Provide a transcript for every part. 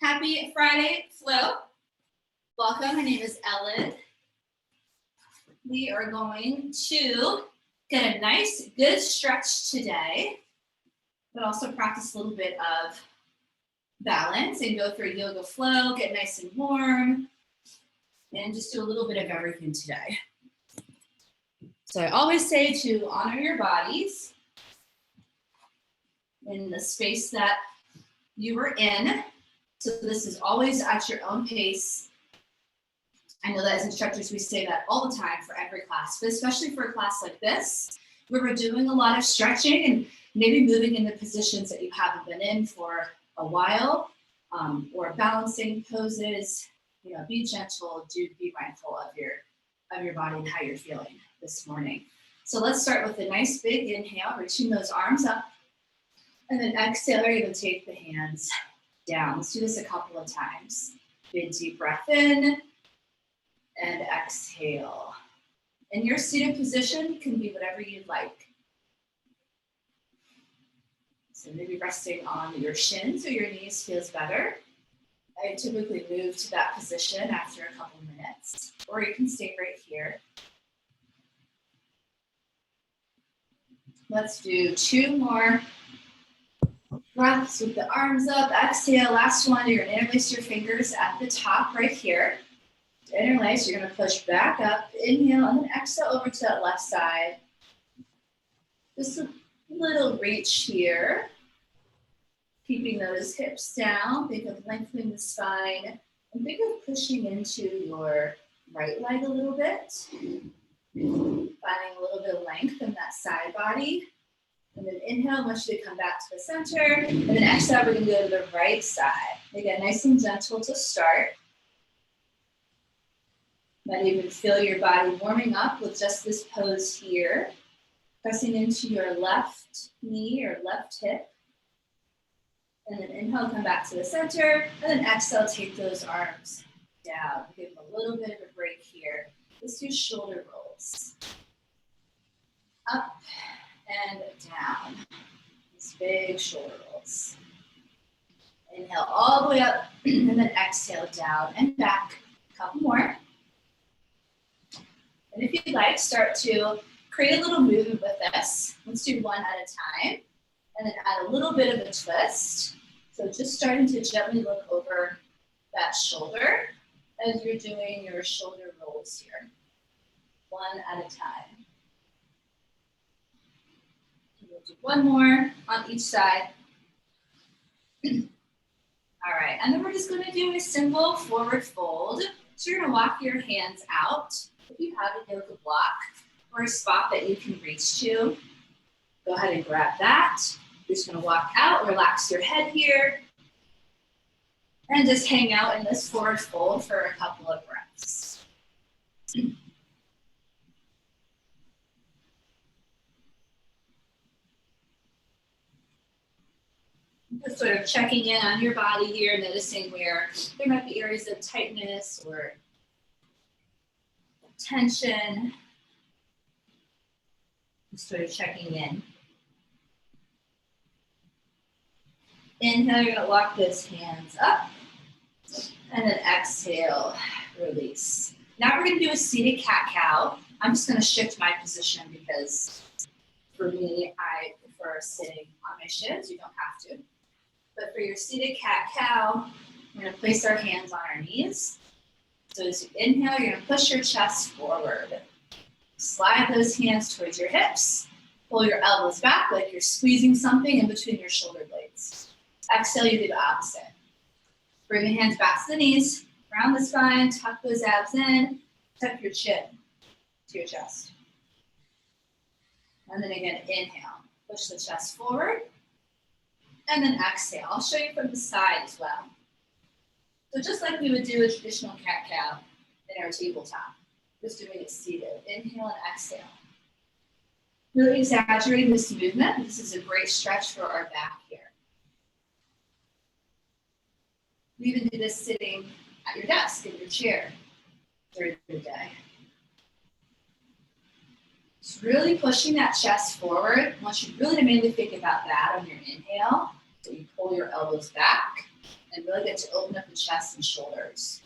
Happy Friday, Flow. Welcome. My name is Ellen. We are going to get a nice, good stretch today, but also practice a little bit of balance and go through yoga flow, get nice and warm, and just do a little bit of everything today. So I always say to honor your bodies in the space that you were in. So this is always at your own pace. I know that as instructors, we say that all the time for every class, but especially for a class like this, where we're doing a lot of stretching and maybe moving into positions that you haven't been in for a while, or balancing poses. Be gentle, be mindful of your body and how you're feeling this morning. So let's start with a nice big inhale, reaching those arms up, and then exhale, you're going to take the hands down. Let's do this a couple of times. Big deep breath in and exhale. And your seated position can be whatever you'd like. So maybe resting on your shins or your knees feels better. I typically move to that position after a couple minutes, or you can stay right here. Let's do 2 more breaths with the arms up. Exhale, last one. You're going to interlace your fingers at the top right here. To interlace, you're going to push back up. Inhale, and then exhale over to that left side. Just a little reach here. Keeping those hips down. Think of lengthening the spine. And think of pushing into your right leg a little bit. Finding a little bit of length in that side body. And then inhale, I want you to come back to the center. And then exhale, we're going to go to the right side. Again, nice and gentle to start. Might even feel your body warming up with just this pose here. Pressing into your left knee or left hip. And then inhale, come back to the center. And then exhale, take those arms down. Give them a little bit of a break here. Let's do shoulder rolls. Up and down. These big shoulder rolls. Inhale all the way up, and then exhale down and back. A couple more. And if you'd like, start to create a little movement with this. Let's do one at a time, and then add a little bit of a twist. So just starting to gently look over that shoulder as you're doing your shoulder rolls here. One at a time. We'll do one more on each side. All right, and then we're just going to do a simple forward fold. So you're going to walk your hands out. If you have a yoga block or a spot that you can reach to, go ahead and grab that. You're just going to walk out, relax your head here, and just hang out in this forward fold for a couple of breaths. Just sort of checking in on your body here, noticing where there might be areas of tightness or tension. Just sort of checking in. Inhale, you're going to walk those hands up. And then exhale, release. Now we're going to do a seated cat-cow. I'm just going to shift my position because for me, I prefer sitting on my shins. You don't have to. But for your seated cat-cow, we're going to place our hands on our knees. So as you inhale, you're going to push your chest forward. Slide those hands towards your hips. Pull your elbows back like you're squeezing something in between your shoulder blades. Exhale, you do the opposite. Bring your hands back to the knees, round the spine, tuck those abs in, tuck your chin to your chest. And then again, inhale. Push the chest forward. And then exhale. I'll show you from the side as well. So just like we would do a traditional cat-cow in our tabletop, just doing it seated. Inhale and exhale. Really exaggerating this movement. This is a great stretch for our back here. We even do this sitting at your desk, in your chair during the day. Just really pushing that chest forward. I want you really to mainly think about that on your inhale. So you pull your elbows back and really get to open up the chest and shoulders,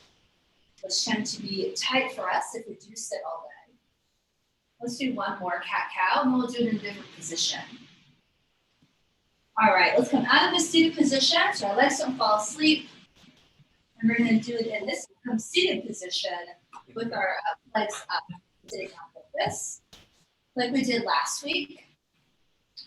which tend to be tight for us if we do sit all day. Let's do one more cat-cow, and we'll do it in a different position. All right, let's come out of this seated position so our legs don't fall asleep. And we're going to do it in this seated position with our legs up, sitting up like this, like we did last week.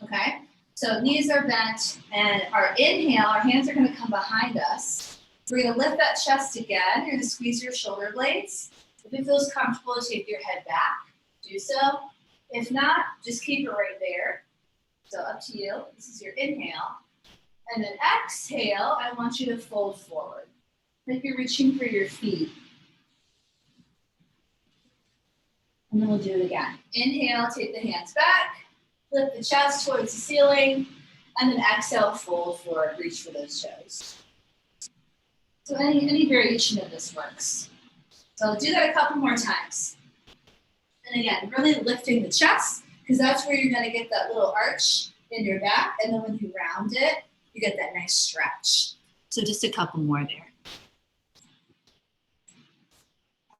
Okay, so knees are bent, and our inhale, our hands are going to come behind us. We're going to lift that chest again. You're going to squeeze your shoulder blades. If it feels comfortable to take your head back, do so. If not, just keep it right there. So up to you. This is your inhale. And then exhale, I want you to fold forward, like you're reaching for your feet. And then we'll do it again. Inhale, take the hands back, lift the chest towards the ceiling, and then exhale, fold forward, reach for those toes. So any variation of this works. So I'll do that a couple more times. And again, really lifting the chest, because that's where you're going to get that little arch in your back. And then when you round it, you get that nice stretch. So just a couple more there.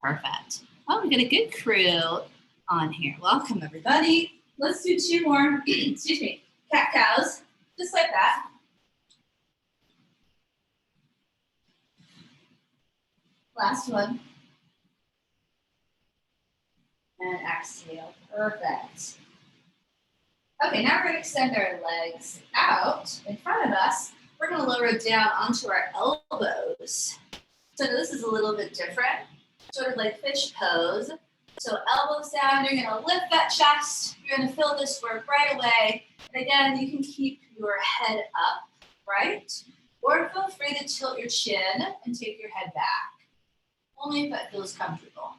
Perfect. Oh, we got a good crew on here. Welcome, everybody. Let's do two more, excuse me, cat-cows, just like that. Last one. And exhale. Perfect. Okay, now we're going to extend our legs out in front of us. We're going to lower it down onto our elbows. So this is a little bit different, sort of like fish pose. So elbows down, you're going to lift that chest. You're going to feel this work right away. And again, you can keep your head up, right? Or feel free to tilt your chin and take your head back, only if that feels comfortable.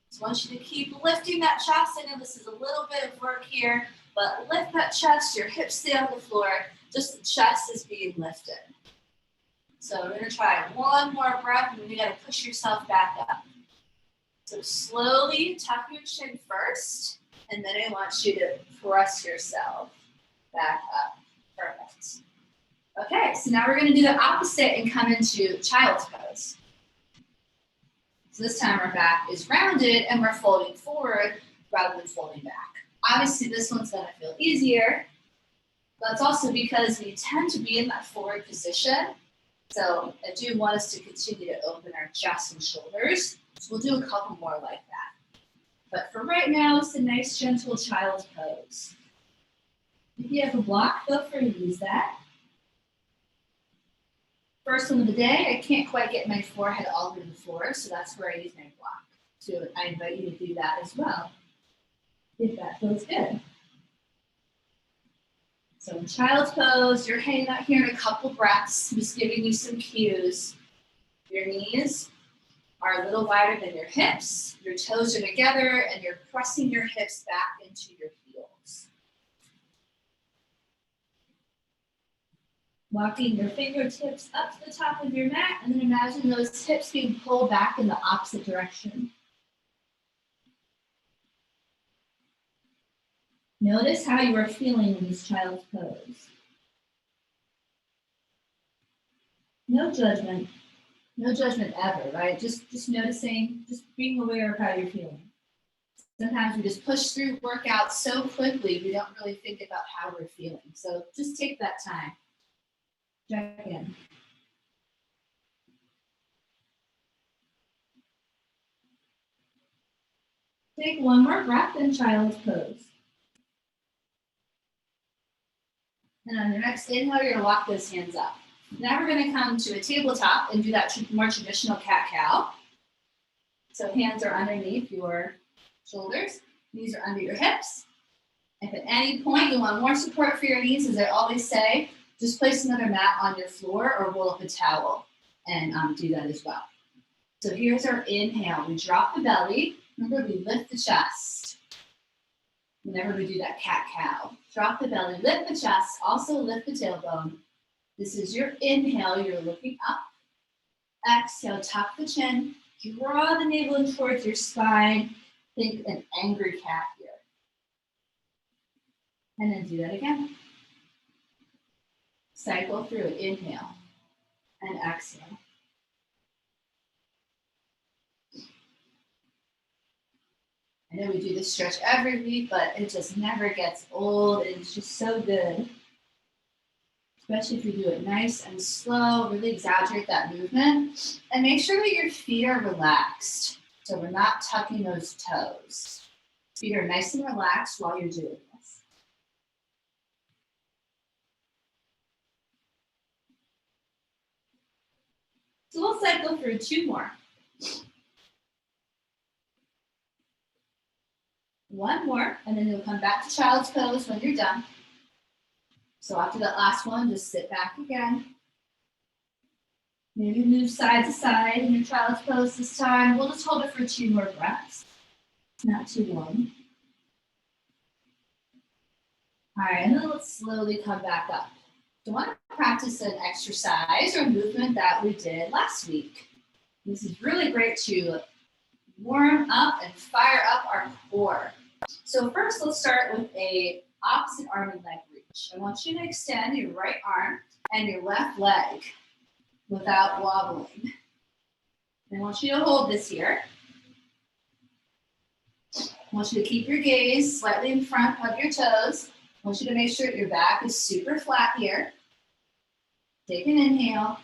So I want you to keep lifting that chest. I know this is a little bit of work here, but lift that chest, your hips stay on the floor, just the chest is being lifted. So we're gonna try one more breath, and then you gotta push yourself back up. So slowly tuck your chin first, and then I want you to press yourself back up. Perfect. Okay, so now we're gonna do the opposite and come into child's pose. So this time our back is rounded and we're folding forward rather than folding back. Obviously this one's gonna feel easier, but it's also because we tend to be in that forward position. So I do want us to continue to open our chest and shoulders. So we'll do a couple more like that. But for right now, it's a nice gentle child's pose. If you have a block, feel free to use that. First one of the day, I can't quite get my forehead all over the floor, so that's where I use my block. So I invite you to do that as well, if that feels good. So in child's pose, you're hanging out here in a couple breaths, just giving you some cues. Your knees are a little wider than your hips, your toes are together, and you're pressing your hips back into your heels. Walking your fingertips up to the top of your mat, and then imagine those hips being pulled back in the opposite direction. Notice how you are feeling in this child's pose. No judgment ever, right? Just noticing, just being aware of how you're feeling. Sometimes we just push through workouts so quickly, we don't really think about how we're feeling. So just take that time. Check in. Take one more breath in child's pose. And on your next inhale, you're gonna walk those hands up. Now we're gonna come to a tabletop and do that more traditional cat-cow. So hands are underneath your shoulders, knees are under your hips. If at any point you want more support for your knees, as I always say, just place another mat on your floor or roll up a towel and do that as well. So here's our inhale. We drop the belly. Remember, we lift the chest. Whenever we do that cat-cow, drop the belly, lift the chest, also lift the tailbone. This is your inhale, you're looking up. Exhale, tuck the chin, draw the navel in towards your spine. Think an angry cat here. And then do that again. Cycle through it, inhale. and exhale. I know we do this stretch every week, but it just never gets old. It's just so good. Especially if you do it nice and slow, really exaggerate that movement. And make sure that your feet are relaxed. So we're not tucking those toes. Feet are nice and relaxed while you're doing this. So we'll cycle through 2 more. 1 more, and then you'll come back to child's pose when you're done. So after that last one, just sit back again. Maybe move side to side in your child's pose this time. We'll just hold it for 2 more breaths. Not too long. All right, and then let's slowly come back up. So I want to practice an exercise or movement that we did last week. This is really great to warm up and fire up our core. So first, let's start with a opposite arm and leg reach. I want you to extend your right arm and your left leg without wobbling. I want you to hold this here. I want you to keep your gaze slightly in front of your toes. I want you to make sure your back is super flat here. Take an inhale.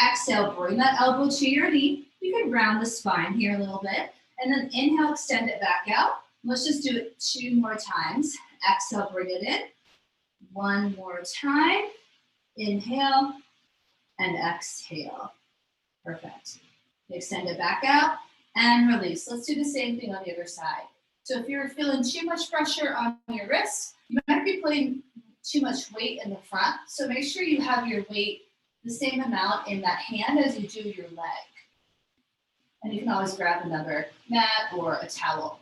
Exhale, bring that elbow to your knee. You can round the spine here a little bit. And then inhale, extend it back out. Let's just do it 2 more times. Exhale, bring it in. 1 more time. Inhale and exhale. Perfect. Extend it back out and release. Let's do the same thing on the other side. So if you're feeling too much pressure on your wrists, you might be putting too much weight in the front. So make sure you have your weight the same amount in that hand as you do your leg. And you can always grab another mat or a towel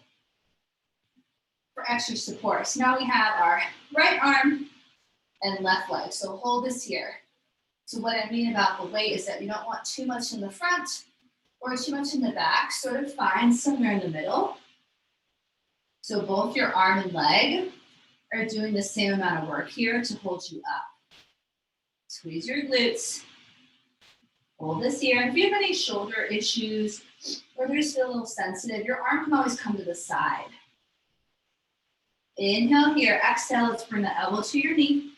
for extra support. So now we have our right arm and left leg. So hold this here. So what I mean about the weight is that you don't want too much in the front or too much in the back. Sort of find somewhere in the middle. So both your arm and leg are doing the same amount of work here to hold you up. Squeeze your glutes. Hold this here. If you have any shoulder issues or you just feel a little sensitive, your arm can always come to the side. Inhale here. Exhale, let's bring the elbow to your knee.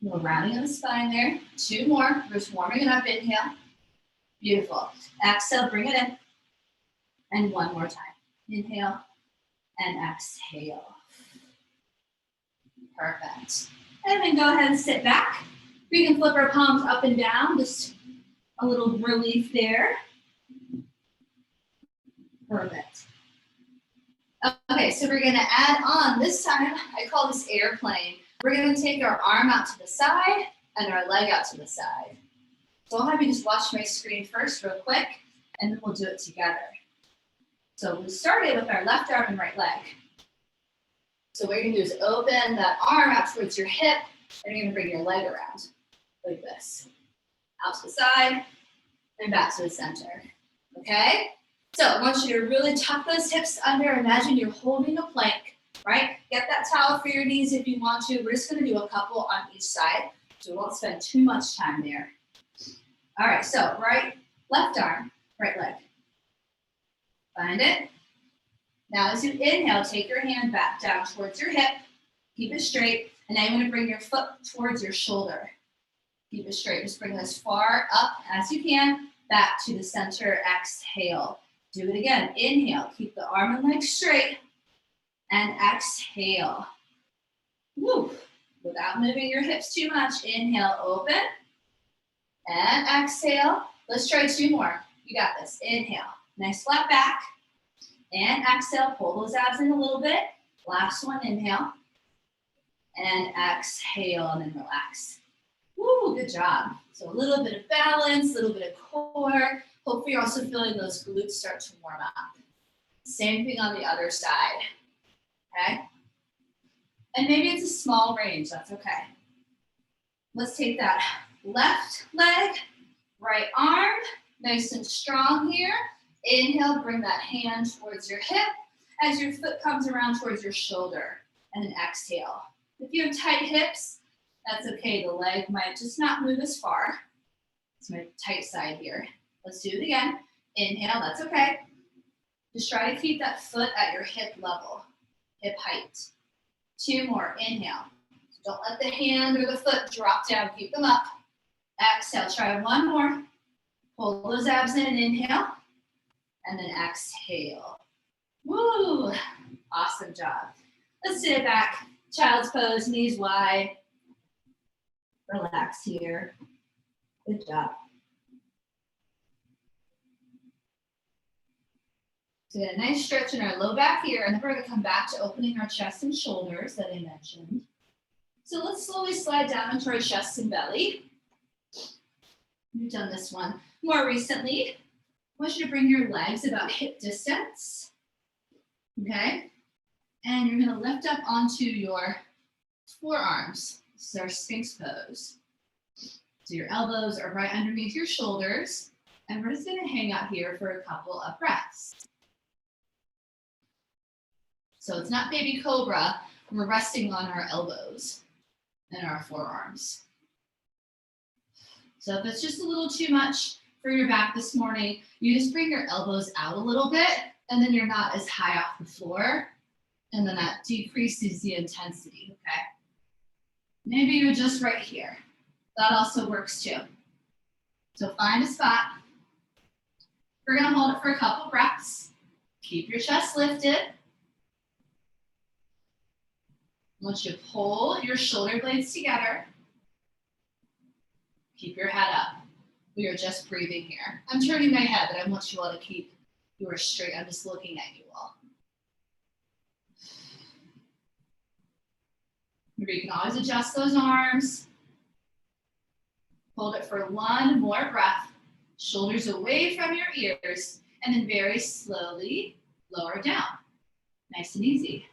A little rounding of the spine there. 2 more. We're just warming it up. Inhale. Beautiful. Exhale, bring it in. And 1 more time. Inhale and exhale. Perfect. And then go ahead and sit back. We can flip our palms up and down, just a little relief there. Perfect. Okay, so we're gonna add on, this time, I call this airplane. We're gonna take our arm out to the side and our leg out to the side. So I'll have you just watch my screen first real quick, and then we'll do it together. So we started with our left arm and right leg. So what you're gonna do is open that arm out towards your hip, and you're gonna bring your leg around like this. Out to the side, and back to the center, okay? So I want you to really tuck those hips under. Imagine you're holding a plank, right? Get that towel for your knees if you want to. We're just gonna do a couple on each side, so we won't spend too much time there. All right, so left arm, right leg. Find it. Now as you inhale, take your hand back down towards your hip. Keep it straight. And now you're going to bring your foot towards your shoulder. Keep it straight. Just bring it as far up as you can. Back to the center. Exhale. Do it again. Inhale. Keep the arm and leg straight. And exhale. Woo. Without moving your hips too much. Inhale. Open. And exhale. Let's try 2 more. You got this. Inhale. Nice flat back. And exhale, pull those abs in a little bit. Last one, inhale. And exhale, and then relax. Woo, good job. So a little bit of balance, a little bit of core. Hopefully you're also feeling those glutes start to warm up. Same thing on the other side, okay? And maybe it's a small range, that's okay. Let's take that left leg, right arm, nice and strong here. Inhale, bring that hand towards your hip as your foot comes around towards your shoulder. And then exhale. If you have tight hips, that's okay. The leg might just not move as far. It's my tight side here. Let's do it again. Inhale, that's okay. Just try to keep that foot at your hip level, hip height. 2 more, inhale. Don't let the hand or the foot drop down, keep them up. Exhale, try 1 more. Pull those abs in, inhale, and then exhale. Woo, awesome job. Let's sit it back, child's pose, knees wide. Relax here, good job. So a nice stretch in our low back here, and then we're gonna come back to opening our chest and shoulders that I mentioned. So let's slowly slide down into our chest and belly. You've done this one more recently. I want you to bring your legs about hip distance, okay? And you're gonna lift up onto your forearms. This is our Sphinx pose. So your elbows are right underneath your shoulders, and we're just gonna hang out here for a couple of breaths. So it's not baby cobra, we're resting on our elbows and our forearms. So if it's just a little too much for your back this morning, you just bring your elbows out a little bit, and then you're not as high off the floor, and then that decreases the intensity, okay? Maybe you're just right here. That also works too. So find a spot. We're gonna hold it for a couple breaths. Keep your chest lifted. Once you pull your shoulder blades together, keep your head up. We are just breathing here. I'm turning my head, but I want you all to keep yours straight. I'm just looking at you all. Remember, you can always adjust those arms. Hold it for 1 more breath. Shoulders away from your ears, and then very slowly lower down. Nice and easy.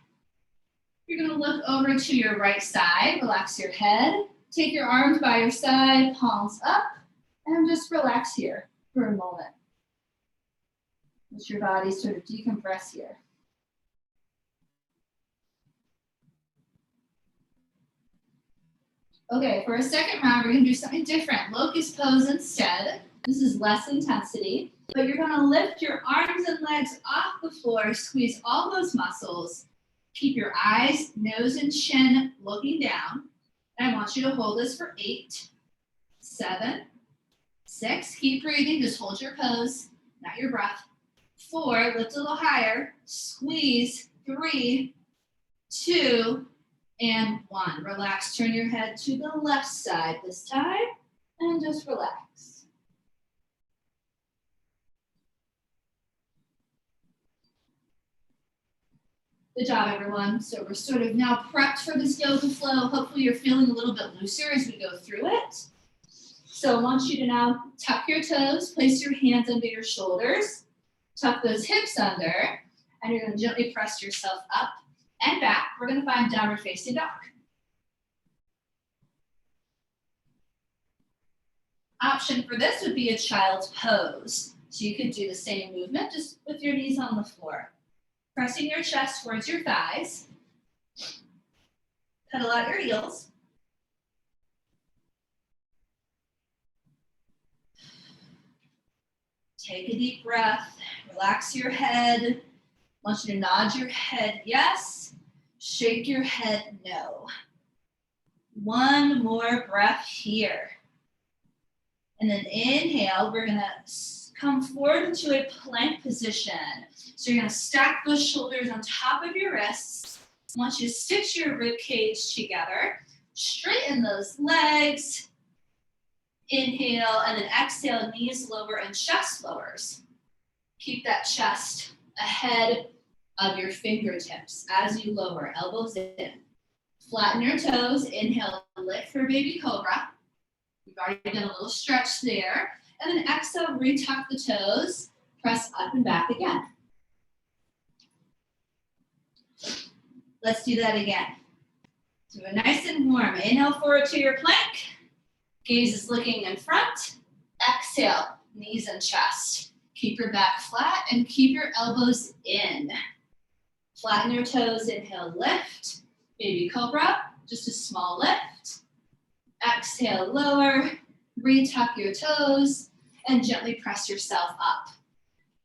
You're gonna look over to your right side, relax your head, take your arms by your side, palms up, and just relax here for a moment. Let your body sort of decompress here. Okay, for a second round, we're gonna do something different. Locust pose instead. This is less intensity, but you're gonna lift your arms and legs off the floor, squeeze all those muscles. Keep your eyes, nose, and chin looking down. And I want you to hold this for 8, 7, 6. Keep breathing, just hold your pose, not your breath. 4, lift a little higher, squeeze. 3, 2, and 1. Relax, turn your head to the left side this time, and just relax. Good job, everyone. So we're sort of now prepped for this yoga flow. Hopefully you're feeling a little bit looser as we go through it. So I want you to now tuck your toes, place your hands under your shoulders, tuck those hips under, and you're gonna gently press yourself up and back. We're gonna find downward facing dog. Option for this would be a child's pose. So you could do the same movement, just with your knees on the floor. Pressing your chest towards your thighs. Pedal out your heels. Take a deep breath. Relax your head. I want you to nod your head yes. Shake your head no. 1 more breath here. And then inhale, we're gonna come forward into a plank position. So you're gonna stack those shoulders on top of your wrists. I want you to stitch your rib cage together. Straighten those legs. Inhale, and then exhale, knees lower and chest lowers. Keep that chest ahead of your fingertips as you lower, elbows in. Flatten your toes, inhale, lift for baby cobra. We've already done a little stretch there. And then exhale, retuck the toes, press up and back again. Let's do that again. So we're nice and warm. Inhale forward to your plank. Gaze is looking in front. Exhale, knees and chest. Keep your back flat and keep your elbows in. Flatten your toes, inhale, lift. Baby cobra, just a small lift. Exhale, lower. Retuck your toes and gently press yourself up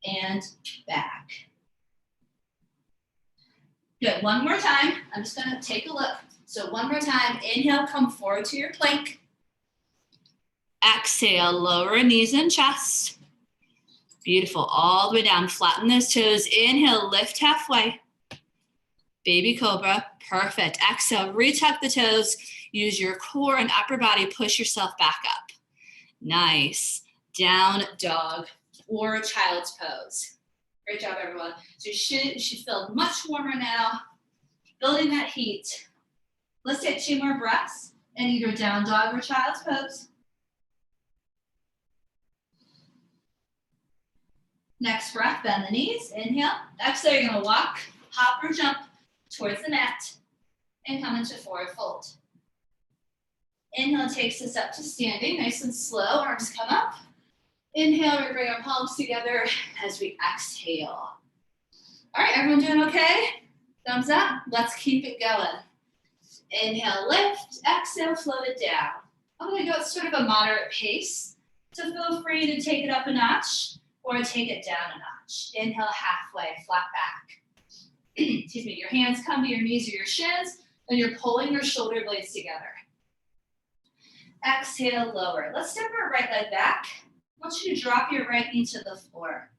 and back. Good, one more time. I'm just gonna take a look. So one more time, inhale, come forward to your plank. Exhale, lower knees and chest. Beautiful, all the way down, flatten those toes. Inhale, lift halfway. Baby cobra, perfect. Exhale, retuck the toes. Use your core and upper body, push yourself back up. Nice, down dog or child's pose. Great job, everyone. So you should feel much warmer now, building that heat. Let's take 2 more breaths in either down dog or child's pose. Next breath, bend the knees, inhale. Exhale, you're gonna walk, hop or jump towards the mat and come into forward fold. Inhale takes us up to standing, nice and slow, arms come up. Inhale, we bring our palms together as we exhale. All right, everyone doing okay? Thumbs up, let's keep it going. Inhale, lift, exhale, float it down. I'm gonna go at sort of a moderate pace, so feel free to take it up a notch or take it down a notch. Inhale, halfway, flat back. Excuse me, your hands come to your knees or your shins, and you're pulling your shoulder blades together. Exhale, lower. Let's step our right leg back. I want you to drop your right knee to the floor.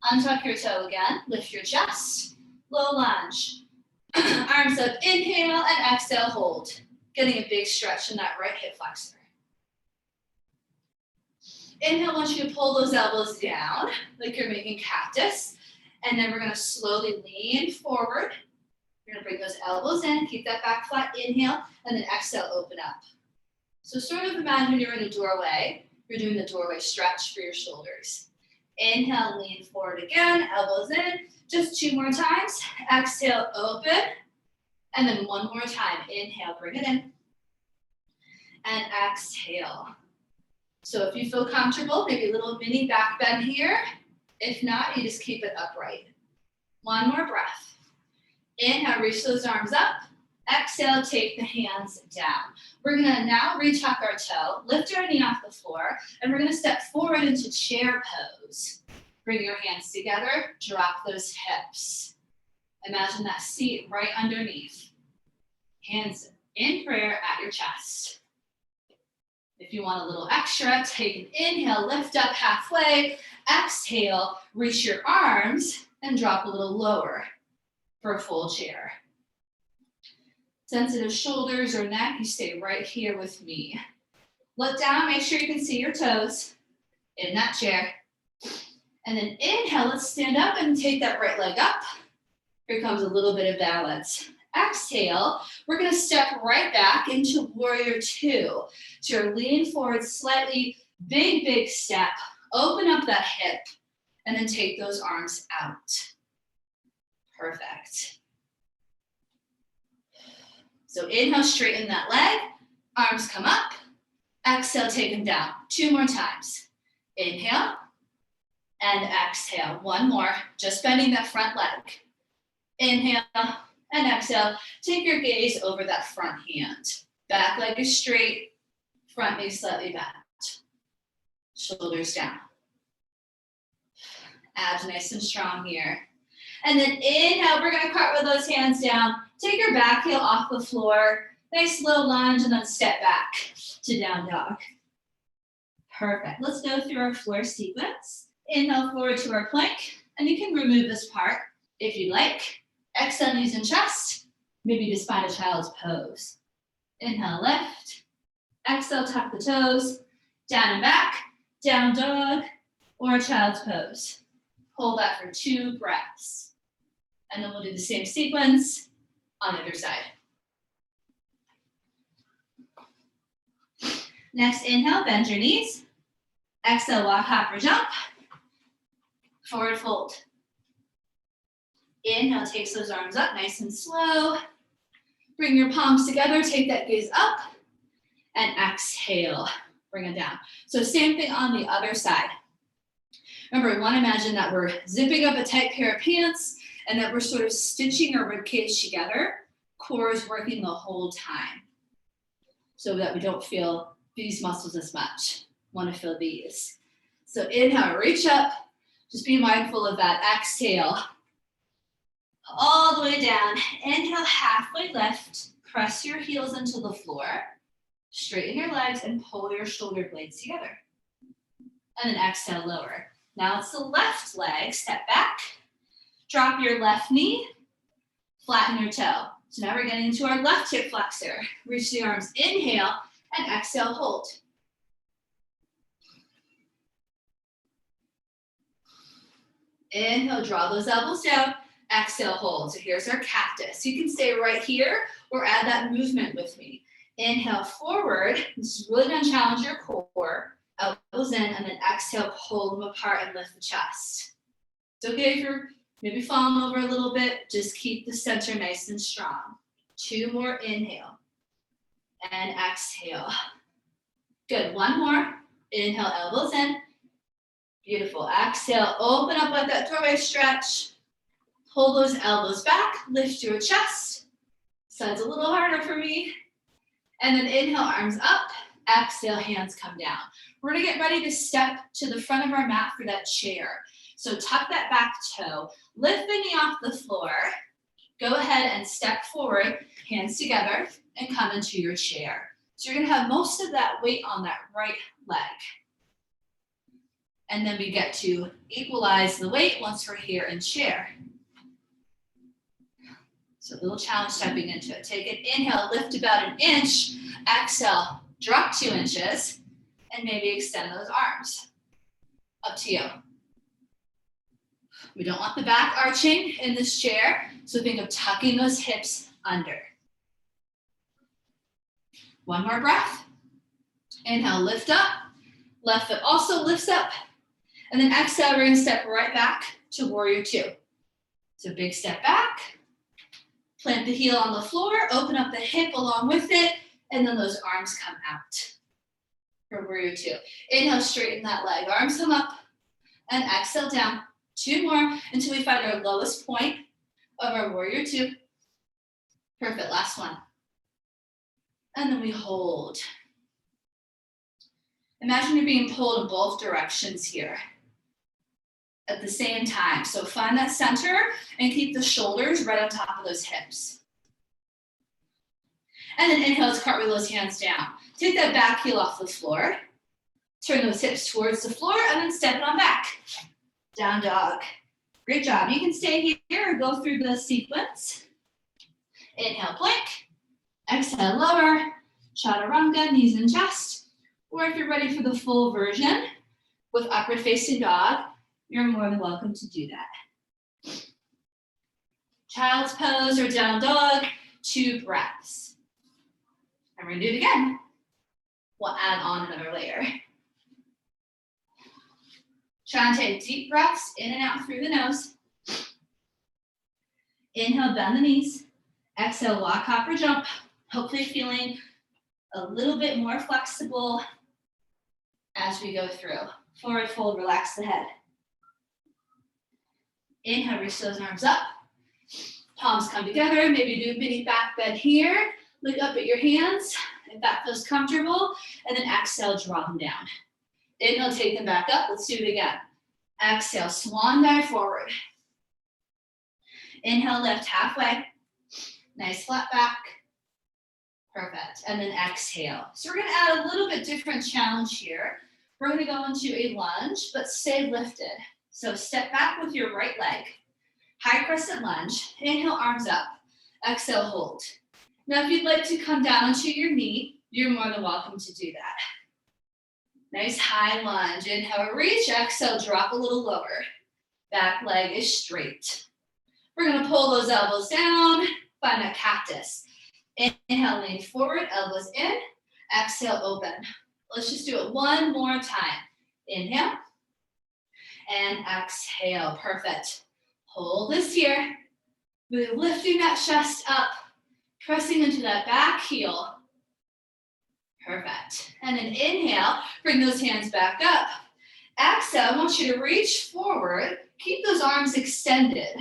Untuck your toe again, lift your chest, low lunge. Arms up, inhale and exhale, hold. Getting a big stretch in that right hip flexor. Inhale, I want you to pull those elbows down like you're making cactus. And then we're gonna slowly lean forward. You're gonna bring those elbows in, keep that back flat, inhale, and then exhale, open up. So sort of imagine you're in a doorway. You're doing the doorway stretch for your shoulders. Inhale, lean forward again, elbows in. Just 2 more times. Exhale, open. And then 1 more time. Inhale, bring it in. And exhale. So if you feel comfortable, maybe a little mini back bend here. If not, you just keep it upright. 1 more breath. Inhale, reach those arms up. Exhale, take the hands down. We're gonna now retuck our toe, lift our knee off the floor, and we're gonna step forward into chair pose. Bring your hands together, drop those hips. Imagine that seat right underneath. Hands in prayer at your chest. If you want a little extra, take an inhale, lift up halfway. Exhale, reach your arms and drop a little lower for a full chair. Sensitive shoulders or neck, you stay right here with me. Look down, make sure you can see your toes in that chair. And then inhale, let's stand up and take that right leg up. Here comes a little bit of balance. Exhale, we're gonna step right back into warrior 2. So you're lean forward slightly, big step. Open up that hip and then take those arms out. Perfect. So inhale, straighten that leg, arms come up. Exhale, take them down. 2 more times. Inhale and exhale. 1 more, just bending that front leg. Inhale and exhale. Take your gaze over that front hand. Back leg is straight, front knee slightly bent. Shoulders down. Abs nice and strong here. And then inhale, we're gonna cartwheel those hands down. Take your back heel off the floor. Nice low lunge and then step back to down dog. Perfect. Let's go through our floor sequence. Inhale forward to our plank. And you can remove this part if you'd like. Exhale, knees and chest. Maybe just find a child's pose. Inhale, lift. Exhale, tuck the toes. Down and back, down dog, or a child's pose. Hold that for 2 breaths. And then we'll do the same sequence on the other side. Next, inhale, bend your knees. Exhale, walk, hop, or jump. Forward fold. Inhale, takes those arms up nice and slow. Bring your palms together, take that gaze up. And exhale, bring it down. So same thing on the other side. Remember, we want to imagine that we're zipping up a tight pair of pants and that we're sort of stitching our ribcage together. Core is working the whole time so that we don't feel these muscles as much. Want to feel these. So inhale, reach up. Just be mindful of that. Exhale. All the way down. Inhale, halfway lift. Press your heels into the floor. Straighten your legs and pull your shoulder blades together. And then exhale, lower. Now it's the left leg. Step back. Drop your left knee. Flatten your toe. So now we're getting into our left hip flexor. Reach the arms. Inhale and exhale, hold. Inhale, draw those elbows down. Exhale, hold. So here's our cactus. You can stay right here or add that movement with me. Inhale, forward. This is really going to challenge your core. Elbows in, and then exhale, pull them apart and lift the chest. It's okay if you're maybe falling over a little bit. Just keep the center nice and strong. 2 more. Inhale and exhale. Good. 1 more. Inhale, elbows in. Beautiful. Exhale, open up, let that doorway stretch. Pull those elbows back, lift your chest. Side's a little harder for me. And then inhale, arms up. Exhale, hands come down. We're gonna get ready to step to the front of our mat for that chair. So tuck that back toe, lift the knee off the floor. Go ahead and step forward, hands together, and come into your chair. So you're gonna have most of that weight on that right leg. And then we get to equalize the weight once we're here in chair. So a little challenge stepping into it. Take an inhale, lift about 1 inch. Exhale, drop 2 inches. And maybe extend those arms. Up to you. We don't want the back arching in this chair. So think of tucking those hips under. 1 more breath. Inhale, lift up. Left foot also lifts up. And then exhale, we're gonna step right back to warrior 2. So big step back, plant the heel on the floor, open up the hip along with it, and then those arms come out for warrior 2. Inhale, straighten that leg, arms come up, and exhale down. 2 more until we find our lowest point of our warrior 2. Perfect, last one. And then we hold. Imagine you're being pulled in both directions here at the same time. So find that center and keep the shoulders right on top of those hips. And then inhale to cartwheel those hands down. Take that back heel off the floor. Turn those hips towards the floor and then step it on back. Down dog. Great job. You can stay here or go through the sequence. Inhale, plank. Exhale, lower. Chaturanga, knees and chest. Or if you're ready for the full version with upward facing dog, you're more than welcome to do that. Child's pose or down dog, 2 breaths. And we're gonna do it again. We'll add on another layer. Try and take deep breaths in and out through the nose. Inhale, bend the knees. Exhale, walk, hop, or jump. Hopefully feeling a little bit more flexible as we go through. Forward fold, relax the head. Inhale, reach those arms up. Palms come together. Maybe do a mini back bend here. Look up at your hands if that feels comfortable. And then exhale, draw them down. Inhale, take them back up. Let's do it again. Exhale, swan dive forward. Inhale, lift halfway. Nice flat back. Perfect. And then exhale. So we're going to add a little bit different challenge here. We're going to go into a lunge, but stay lifted. So step back with your right leg. High crescent lunge. Inhale, arms up. Exhale, hold. Now, if you'd like to come down onto your knee, you're more than welcome to do that. Nice high lunge. Inhale, reach. Exhale, drop a little lower. Back leg is straight. We're going to pull those elbows down. Find that cactus. Inhale, lean forward, elbows in. Exhale, open. Let's just do it one more time. Inhale and exhale. Perfect. Hold this here. We're lifting that chest up, pressing into that back heel. Perfect. And then inhale, bring those hands back up. Exhale, I want you to reach forward. Keep those arms extended.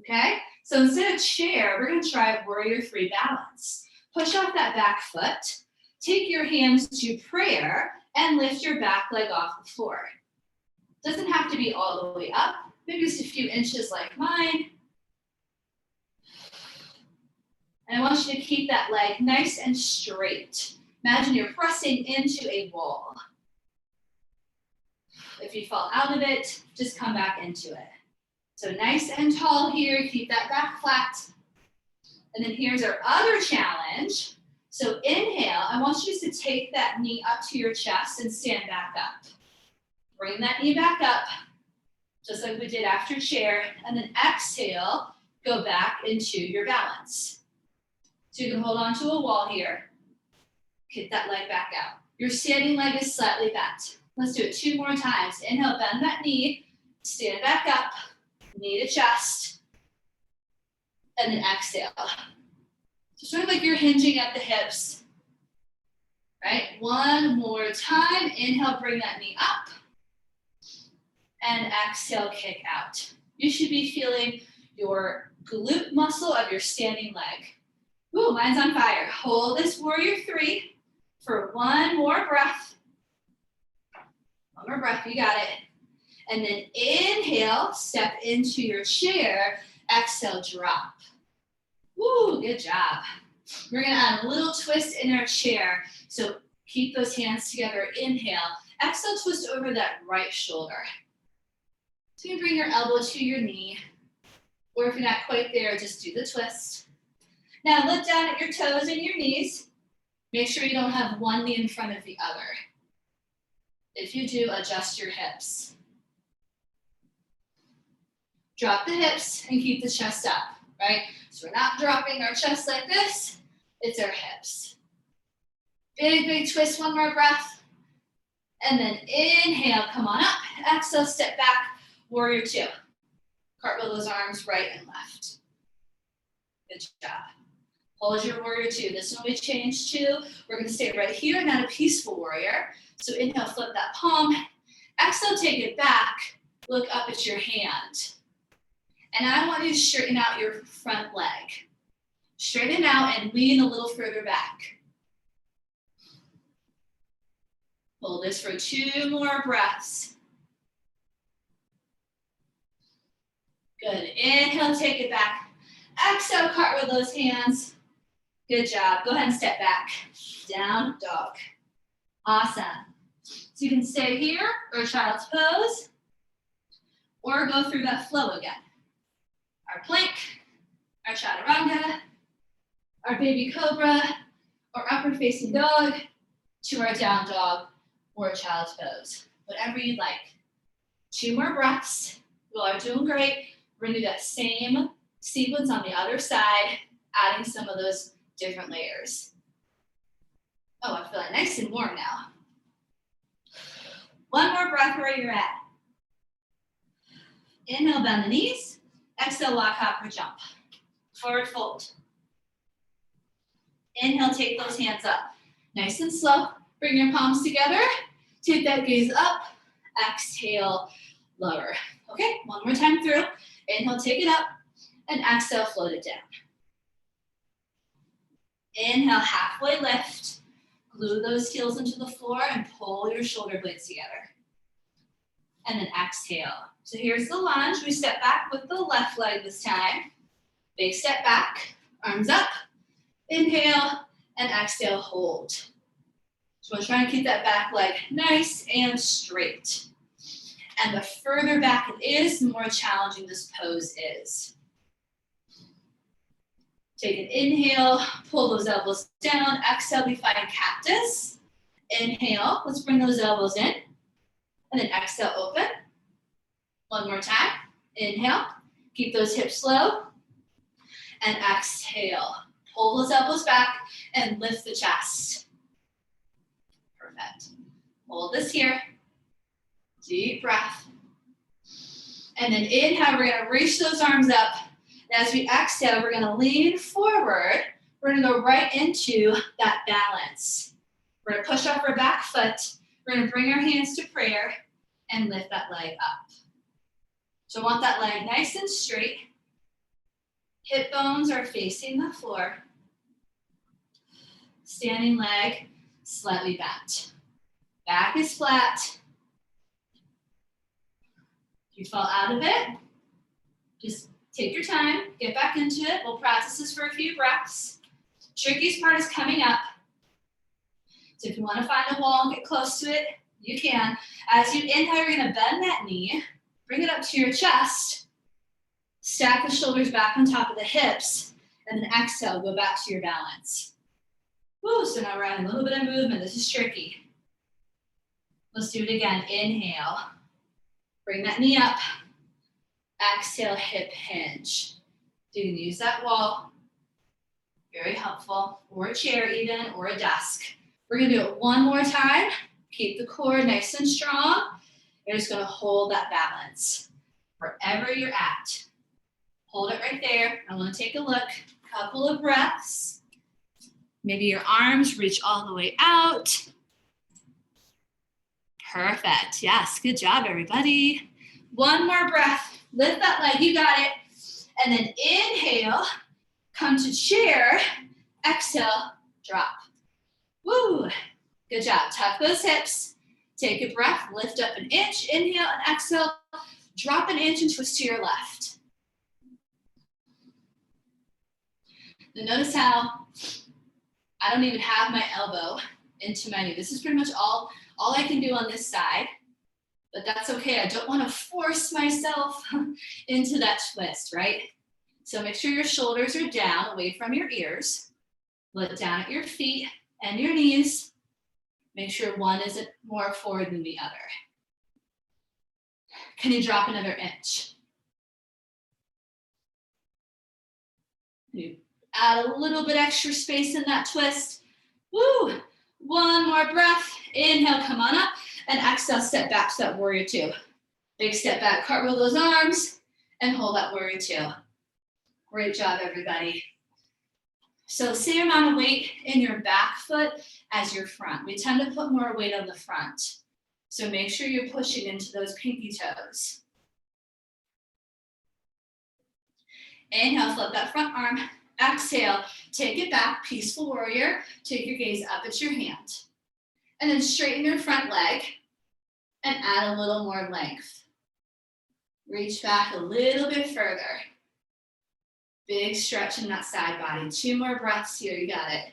Okay? So instead of chair, we're going to try warrior 3 balance. Push off that back foot. take your hands to prayer and lift your back leg off the floor. Doesn't have to be all the way up, maybe just a few inches like mine. And I want you to keep that leg nice and straight. Imagine you're pressing into a wall. If you fall out of it, just come back into it. So nice and tall here, keep that back flat. And then here's our other challenge. So inhale, I want you to take that knee up to your chest and stand back up. Bring that knee back up, just like we did after chair. And then exhale, go back into your balance. So you can hold on to a wall here. Kick that leg back out. Your standing leg is slightly bent. Let's do it 2 more times. Inhale, bend that knee, stand back up, knee to chest, and then exhale. So sort of like you're hinging at the hips, right? 1 more time. Inhale, bring that knee up, and exhale, kick out. You should be feeling your glute muscle of your standing leg. Ooh, mine's on fire. Hold this warrior 3 for 1 more breath. 1 more breath, you got it. And then inhale, step into your chair. Exhale, drop. Woo, good job. We're gonna add a little twist in our chair. So keep those hands together, inhale. Exhale, twist over that right shoulder. So you can bring your elbow to your knee, or if you're not quite there, just do the twist. Now look down at your toes and your knees. Make sure you don't have one knee in front of the other. If you do, adjust your hips. Drop the hips and keep the chest up, right? So we're not dropping our chest like this, it's our hips. Big, big twist, 1 more breath. And then inhale, come on up. Exhale, step back, warrior 2. Cartwheel those arms right and left. Good job. Hold your warrior 2. This one we changed to. We're gonna stay right here, not a peaceful warrior. So inhale, flip that palm. Exhale, take it back. Look up at your hand. And I want you to straighten out your front leg. Straighten out and lean a little further back. Hold this for 2 more breaths. Good. Inhale, take it back. Exhale, cartwheel those hands. Good job. Go ahead and step back. Down dog. Awesome. So you can stay here or child's pose or go through that flow again. Our plank, our chaturanga, our baby cobra, or upward facing dog, to our down dog or child's pose. Whatever you'd like. 2 more breaths. You all are doing great. We're gonna do that same sequence on the other side, adding some of those different layers. Oh, I feel like nice and warm now. 1 more breath where you're at. Inhale, bend the knees. Exhale, walk, hop, or jump. Forward fold. Inhale, take those hands up. Nice and slow. Bring your palms together. Take that gaze up. Exhale, lower. Okay, 1 more time through. Inhale, take it up. And exhale, float it down. Inhale, halfway lift. Glue those heels into the floor and pull your shoulder blades together. And then exhale. So here's the lunge. We step back with the left leg this time. Big step back, arms up. Inhale and exhale, hold. So we're trying to keep that back leg nice and straight. And the further back it is, the more challenging this pose is. Take an inhale, pull those elbows down. Exhale, we find cactus. Inhale, let's bring those elbows in. And then exhale, open. 1 more time. Inhale, keep those hips low. And exhale, pull those elbows back and lift the chest. Perfect. Hold this here. Deep breath. And then inhale, we're gonna reach those arms up. And as we exhale, we're gonna lean forward. We're gonna go right into that balance. We're gonna push off our back foot. We're gonna bring our hands to prayer and lift that leg up. So I want that leg nice and straight. Hip bones are facing the floor. Standing leg slightly bent. Back is flat. If you fall out of it, just take your time, get back into it. We'll practice this for a few breaths. Trickiest part is coming up. So if you want to find a wall and get close to it, you can. As you inhale, you're going to bend that knee, bring it up to your chest, stack the shoulders back on top of the hips, and then exhale, go back to your balance. Woo, so now we're adding a little bit of movement. This is tricky. Let's do it again. Inhale. Bring that knee up. Exhale, hip hinge. So you can use that wall. Very helpful. Or a chair even, or a desk. We're going to do it one more time. Keep the core nice and strong. You're just going to hold that balance. Wherever you're at. Hold it right there. I want to take a look. Couple of breaths. Maybe your arms reach all the way out. Perfect. Yes, good job, everybody. One more breath. Lift that leg. You got it. And then inhale. Come to chair. Exhale. Drop. Woo. Good job. Tuck those hips. Take a breath. Lift up an inch. Inhale and exhale. Drop an inch and twist to your left. Now notice how I don't even have my elbow into my knee. This is pretty much all I can do on this side, but that's okay. I don't want to force myself into that twist, right? So make sure your shoulders are down, away from your ears. Look down at your feet and your knees. Make sure one isn't more forward than the other. Can you drop another inch? You add a little bit extra space in that twist. Woo! One more breath. Inhale, come on up. And exhale, step back to that warrior two. Big step back, cartwheel those arms, and hold that warrior two. Great job, everybody. So same amount of weight in your back foot as your front. We tend to put more weight on the front. So make sure you're pushing into those pinky toes. Inhale, flip that front arm. Exhale, take it back, peaceful warrior. Take your gaze up at your hand. And then straighten your front leg and add a little more length. Reach back a little bit further. Big stretch in that side body. 2 more breaths here, you got it.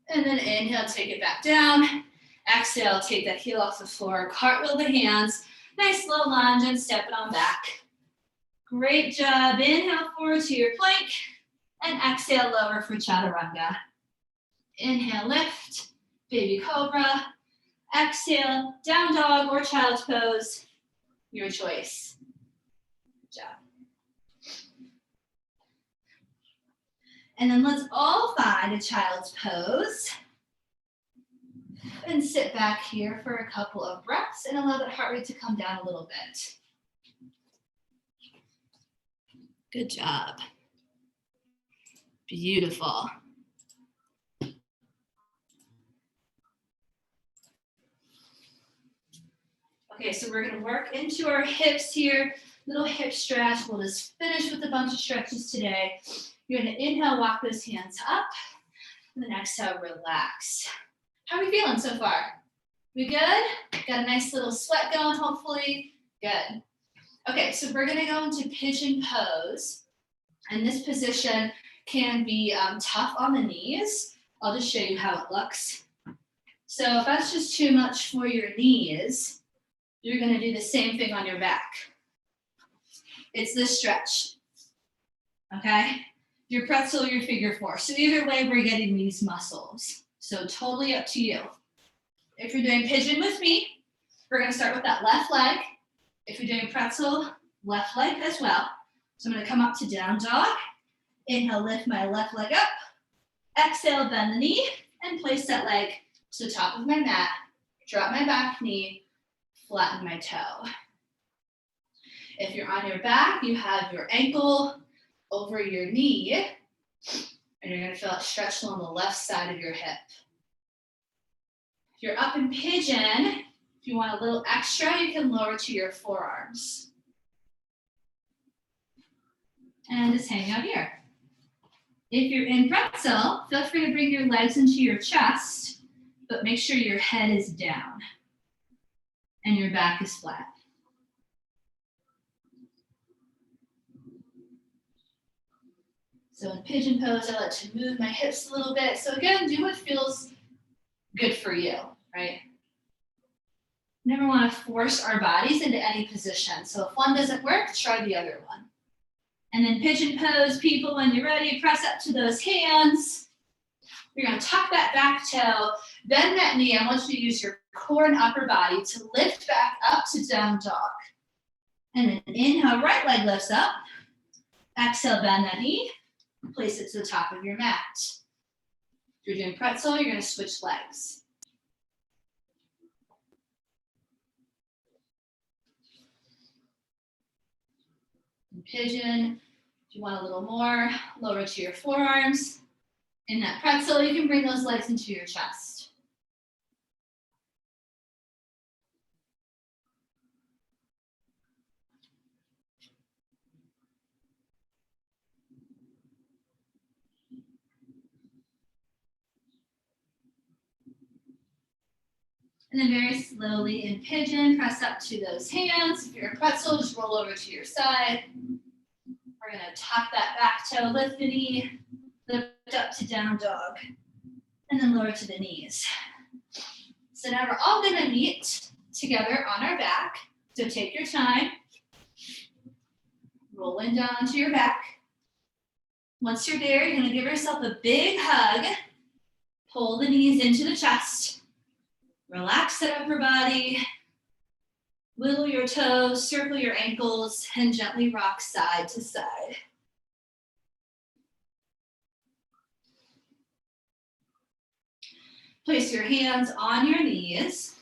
And then inhale, take it back down. Exhale, take that heel off the floor, cartwheel the hands. Nice low lunge and step it on back. Great job. Inhale forward to your plank and exhale lower for chaturanga. Inhale, lift, baby cobra. Exhale, down dog or child's pose. Your choice. Good job. And then let's all find a child's pose. And sit back here for a couple of breaths and allow that heart rate to come down a little bit. Good job. Beautiful. Okay, so we're gonna work into our hips here. Little hip stretch. We'll just finish with a bunch of stretches today. You're gonna inhale, walk those hands up. And then exhale, relax. How are we feeling so far? We good? Got a nice little sweat going, hopefully. Good. Okay, so we're gonna go into pigeon pose. And this position can be tough on the knees. I'll just show you how it looks. So if that's just too much for your knees, you're gonna do the same thing on your back. It's this stretch, okay? Your pretzel, your figure four. So either way, we're getting these muscles. So totally up to you. If you're doing pigeon with me, we're gonna start with that left leg. If you're doing pretzel, left leg as well. So I'm gonna come up to down dog. Inhale, lift my left leg up. Exhale, bend the knee and place that leg to the top of my mat. Drop my back knee, flatten my toe. If you're on your back, you have your ankle over your knee, and you're gonna feel it stretch along the left side of your hip. If you're up in pigeon, if you want a little extra, you can lower to your forearms. And just hang out here. If you're in pretzel, feel free to bring your legs into your chest, but make sure your head is down and your back is flat. So in pigeon pose, I like to move my hips a little bit. So again, do what feels good for you, right? Never want to force our bodies into any position. So if one doesn't work, try the other one. And then pigeon pose, people, when you're ready, press up to those hands. You're going to tuck that back toe, bend that knee. I want you to use your core and upper body to lift back up to down dog. And then inhale, right leg lifts up. Exhale, bend that knee. Place it to the top of your mat. If you're doing pretzel, you're going to switch legs. And pigeon, if you want a little more, lower to your forearms. In that pretzel, you can bring those legs into your chest. And then very slowly in pigeon, press up to those hands. If you're in pretzel, just roll over to your side. We're gonna tuck that back toe, lift the knee, lift up to down dog, and then lower to the knees. So now we're all gonna meet together on our back. So take your time, rolling down onto your back. Once you're there, you're gonna give yourself a big hug, pull the knees into the chest, relax that upper body, wiggle your toes, circle your ankles, and gently rock side to side. Place your hands on your knees,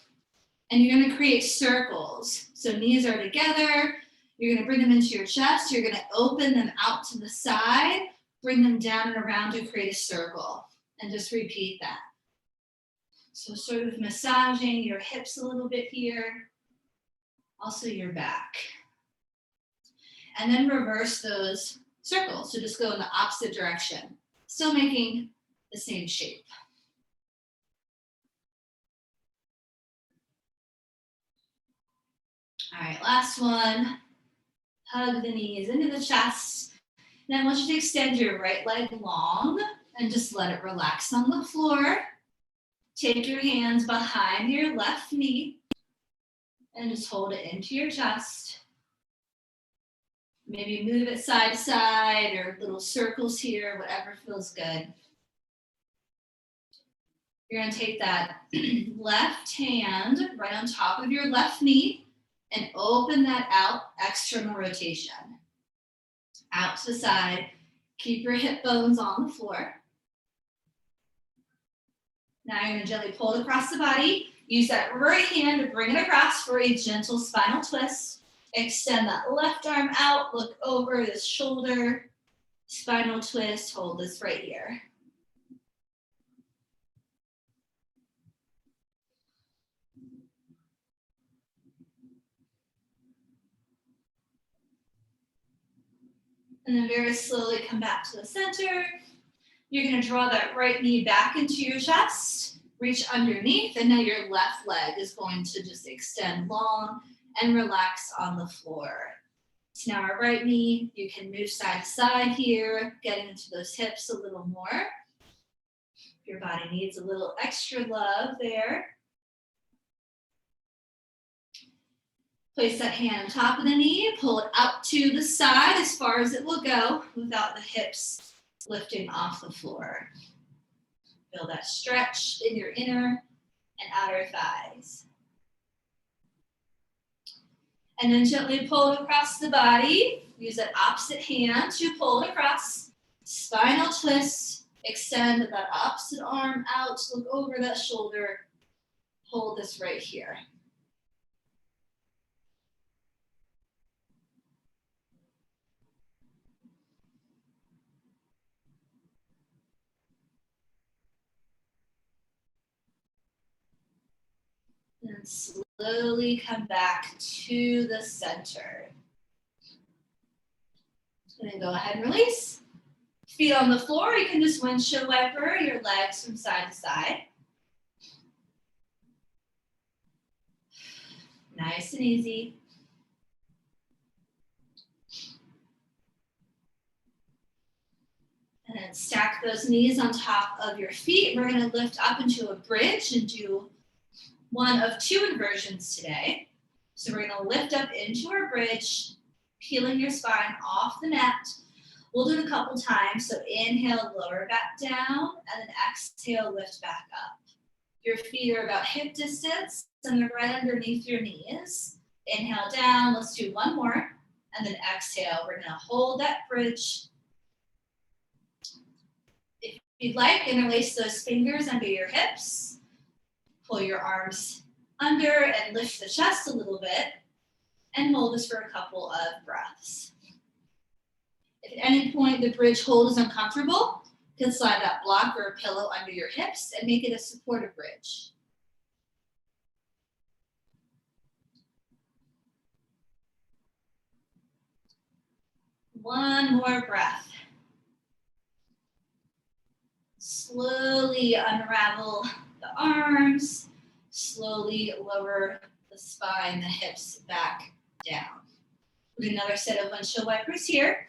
and you're gonna create circles. So knees are together, you're gonna bring them into your chest, you're gonna open them out to the side, bring them down and around to create a circle, and just repeat that. So sort of massaging your hips a little bit here, also your back. And then reverse those circles. So just go in the opposite direction, still making the same shape. All right, last one. Hug the knees into the chest. Then I want you to extend your right leg long and just let it relax on the floor. Take your hands behind your left knee and just hold it into your chest. Maybe move it side to side or little circles here, whatever feels good. You're gonna take that left hand right on top of your left knee and open that out, external rotation. Out to the side, keep your hip bones on the floor. Now you're gonna gently pull it across the body. Use that right hand to bring it across for a gentle spinal twist. Extend that left arm out, look over this shoulder, spinal twist, hold this right here. And then very slowly come back to the center. You're gonna draw that right knee back into your chest, reach underneath, and now your left leg is going to just extend long and relax on the floor. So now our right knee, you can move side to side here, getting into those hips a little more. Your body needs a little extra love there. Place that hand on top of the knee, pull it up to the side as far as it will go without the hips lifting off the floor. Feel that stretch in your inner and outer thighs. And then gently pull it across the body. Use that opposite hand to pull it across. Spinal twist, extend that opposite arm out, look over that shoulder. Hold this right here. And slowly come back to the center. And then go ahead and release. Feet on the floor, you can just windshield wiper your legs from side to side. Nice and easy. And then stack those knees on top of your feet. We're going to lift up into a bridge and do one of two inversions today. So we're going to lift up into our bridge, peeling your spine off the mat. We'll do it a couple times. So inhale, lower back down, and then exhale, lift back up. Your feet are about hip distance, and they're right underneath your knees. Inhale down, let's do one more, and then exhale. We're going to hold that bridge. If you'd like, interlace those fingers under your hips. Pull your arms under and lift the chest a little bit, and hold this for a couple of breaths. If at any point the bridge hold is uncomfortable, you can slide that block or a pillow under your hips and make it a supportive bridge. One more breath. Slowly unravel the arms, slowly lower the spine, the hips back down. We'll do another set of windshield wipers here.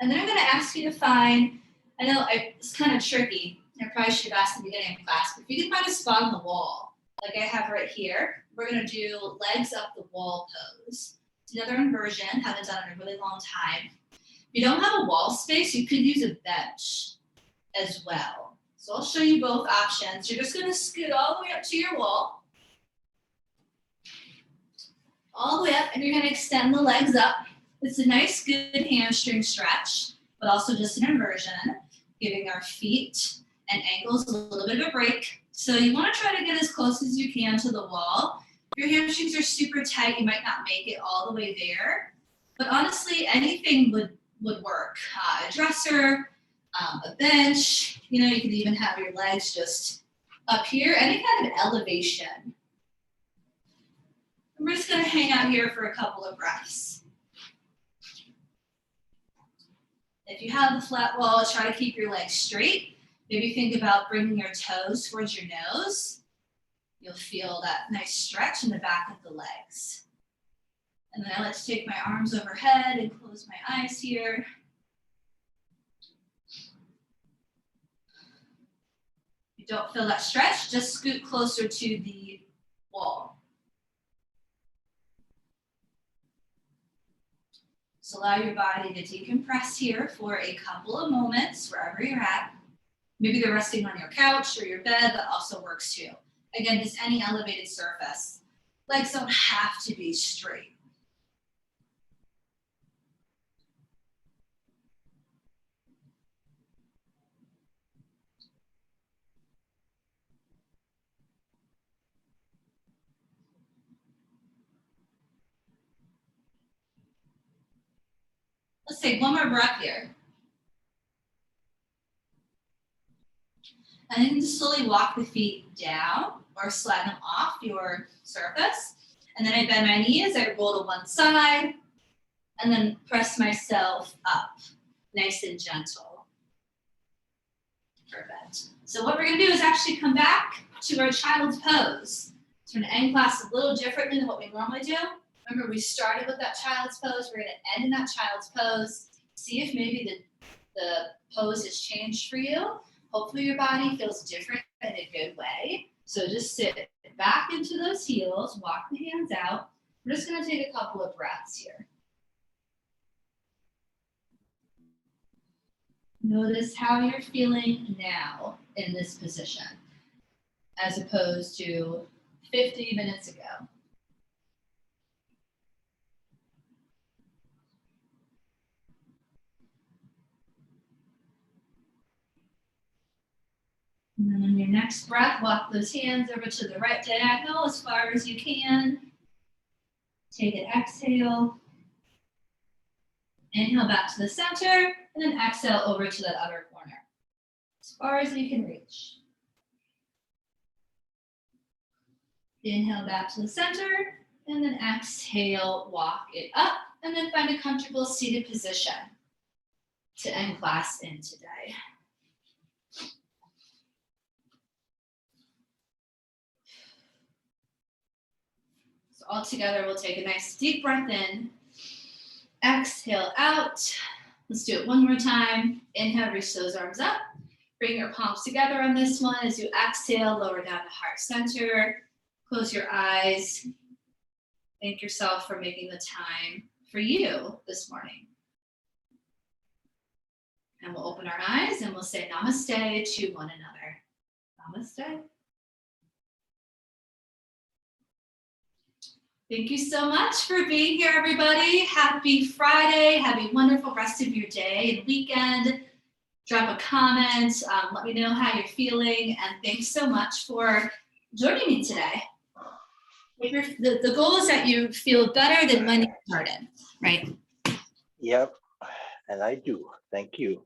And then I'm going to ask you to find, I know it's kind of tricky, I probably should have asked in the beginning of class, but if you can find a spot on the wall, like I have right here, we're going to do legs up the wall pose. It's another inversion, haven't done it in a really long time. If you don't have a wall space, you could use a bench as well. So I'll show you both options. You're just going to scoot all the way up to your wall. All the way up, and you're going to extend the legs up. It's a nice, good hamstring stretch, but also just an inversion, giving our feet and ankles a little bit of a break. So you want to try to get as close as you can to the wall. If your hamstrings are super tight, you might not make it all the way there. But honestly, anything would work. A dresser, a bench, you could even have your legs just up here, any kind of elevation. We're just going to hang out here for a couple of breaths. If you have the flat wall, try to keep your legs straight. Maybe think about bringing your toes towards your nose. You'll feel that nice stretch in the back of the legs. And then I like to take my arms overhead and close my eyes here. If you don't feel that stretch, just scoot closer to the wall. So allow your body to decompress here for a couple of moments, wherever you're at. Maybe they're resting on your couch or your bed, that also works too. Again, just any elevated surface. Legs don't have to be straight. Let's take one more breath here. And then just slowly walk the feet down or slide them off your surface. And then I bend my knees, I roll to one side, and then press myself up, nice and gentle. Perfect. So what we're gonna do is actually come back to our child's pose. So we're gonna end class a little differently than what we normally do. Remember, we started with that child's pose. We're going to end in that child's pose. See if maybe the pose has changed for you. Hopefully your body feels different in a good way. So just sit back into those heels, walk the hands out. We're just going to take a couple of breaths here. Notice how you're feeling now in this position, as opposed to 50 minutes ago. And then on your next breath, walk those hands over to the right diagonal as far as you can. Take an exhale. Inhale back to the center, and then exhale over to that other corner, as far as you can reach. Inhale back to the center, and then exhale, walk it up, and then find a comfortable seated position. to end class in today. So all together, we'll take a nice deep breath in, exhale out. Let's do it one more time. Inhale, reach those arms up. Bring your palms together on this one. As you exhale, lower down to heart center. Close your eyes. Thank yourself for making the time for you this morning. And we'll open our eyes and we'll say namaste to one another. Namaste. Thank you so much for being here, everybody. Happy Friday. Have a wonderful rest of your day and weekend. Drop a comment. Let me know how you're feeling. And thanks so much for joining me today. The goal is that you feel better than when you started, right? Yep, and I do. Thank you.